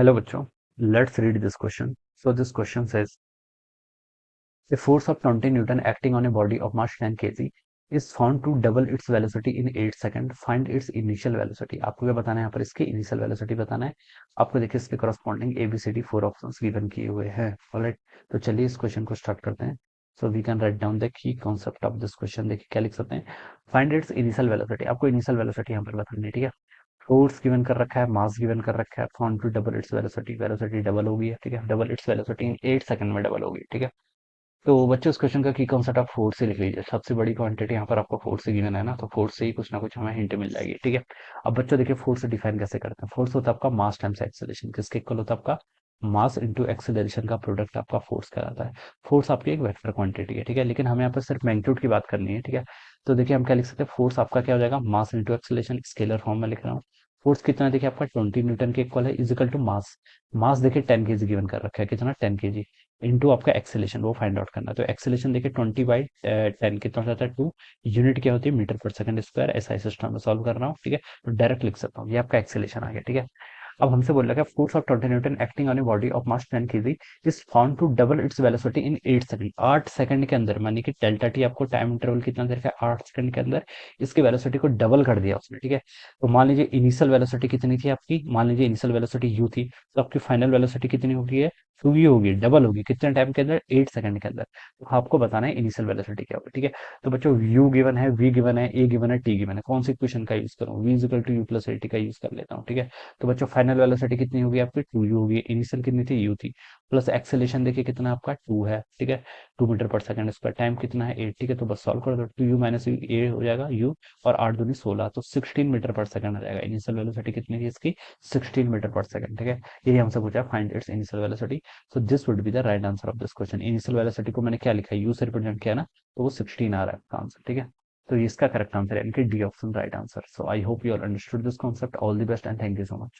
Hello बच्चों, let's read this question. So this question says, a force of 20 Newton acting on a body of mass 10 kg is found to double its velocity in 8 second. Find its initial velocity. आपको क्या बताना है यहाँ पर? इसकी initial velocity बताना है आपको. देखिए इसके करस्पॉन्डिंग ABCD 4 ऑप्शंस गिवन किए हुए हैं. ऑलराइट, तो चलिए इस क्वेश्चन को स्टार्ट करते हैं. So we can write down the key concept of this question. देखिए क्या लिख सकते हैं, फाइंड इट्स इनिशियल वेलोसिटी. आपको इनिशियल वेलोसिटी यहाँ पर बतानी है. ठीक है, फोर्स गिवन कर रखा है, मास गिवन कर रखा है, found to double its velocity. Velocity double होगी है. ठीक है, double its velocity in 8 second में डबल होगी. ठीक है, तो बच्चों इस क्वेश्चन का की कॉन्सेप्ट आप फोर्स से लिख लीजिए. सबसे बड़ी क्वांटिटी यहाँ पर आपको फोर्स से गिवन है ना, तो फोर्स से ही कुछ ना कुछ हमें हिंट मिल जाएगी. ठीक है, अब बच्चों देखिए फोर्स डिफाइन कैसे करते हैं. फोर्स होता है आपका मास टाइम्स एक्सेलरेशन. किसके इक्वल होता है? आपका मास इंटू एक्सेलरेशन का प्रोडक्ट आपका फोर्स कहलाता है. फोर्स आपकी एक वेक्टर क्वांटिटी है. ठीक है, लेकिन हमें यहाँ पर सिर्फ मैग्नीट्यूड की बात करनी है. ठीक है, तो देखिए हम क्या लिख सकते हैं, फोर्स आपका क्या हो जाएगा, mass into acceleration. Scalar form में लिख रहा हूँ. फोर्स कितना है? देखिए आपका 20 न्यूटन के इक्वल है, इजिकल टू मास. मास देखिए 10 केजी गिवन कर रखा है. कितना? 10 केजी. इनटू आपका एक्सेलेरेशन, वो फाइंड आउट करना है. तो एक्सेलेरेशन देखिए 20/10 कितना हो जाता है? 2. यूनिट क्या होती है? मीटर पर सेकंड स्क्वायर. ऐसा सिस्टम में सॉल्व कर रहा हूँ. ठीक है, तो डायरेक्ट लिख सकता हूँ, ये आपका एक्सेलेरेशन आ गया. ठीक है, अब हमसे बोल रहा है force of 20 newton acting on a body of mass 10 KG is found to double its velocity in 8 second. 8 second के अंदर, मानी कि डेल्टा टी आपको टाइम इंटरवल कितना दे रखा है? 8 सेकंड के अंदर इसकी वेलोसिटी को डबल कर दिया उसने. ठीक है, तो मान लीजिए इनिशियल वेलोसिटी कितनी थी आपकी, मान लीजिए इनिशियल वेलोसिटी यू थी, तो आपकी फाइनल वेलोसिटी कितनी होगी है? टू यू होगी. डबल होगी कितने टाइम के अंदर? 8 सेकंड के अंदर. तो आपको बताना है इनिशियल वेलोसिटी क्या होगी. ठीक है, तो बच्चों यू गिवन है, वी गिवन है, ए गिवन है, टी गिवन है. कौन सी इक्वेशन का यूज करूं? V equal to u plus a t का यूज कर लेता हूँ. ठीक है, तो बच्चों फाइनल वेलोसिटी कितनी होगी आपकी? टू यू होगी. इनिशियल कितनी थी? यू थी. प्लस एक्सेलेरेशन देखिए कितना आपका? 2 है. ठीक है, 2 मीटर पर सेकंड स्क्वायर. टाइम कितना है? 8. ठीक है, तो बस सॉल्व कर दो. 2u माइनस यू, ए हो जाएगा यू, और 8 दूनी 16, तो 16 मीटर पर सेकंड आ जाएगा. इनिशियल वेलोसिटी कितनी थी इसकी? 16 मीटर पर सेकंड. ठीक है, यही हमसे पूछा, find its initial velocity. So this would be the right answer of this question. Initial velocity को मैंने क्या लिखा है? यू से रिप्रेजेंट किया ना, तो वो 16 आ रहा है आपका आंसर. ठीक है, तो इसका करेक्ट आंसर है यानी कि D option right answer. So I hope you all understood this concept. All the best and thank you so much.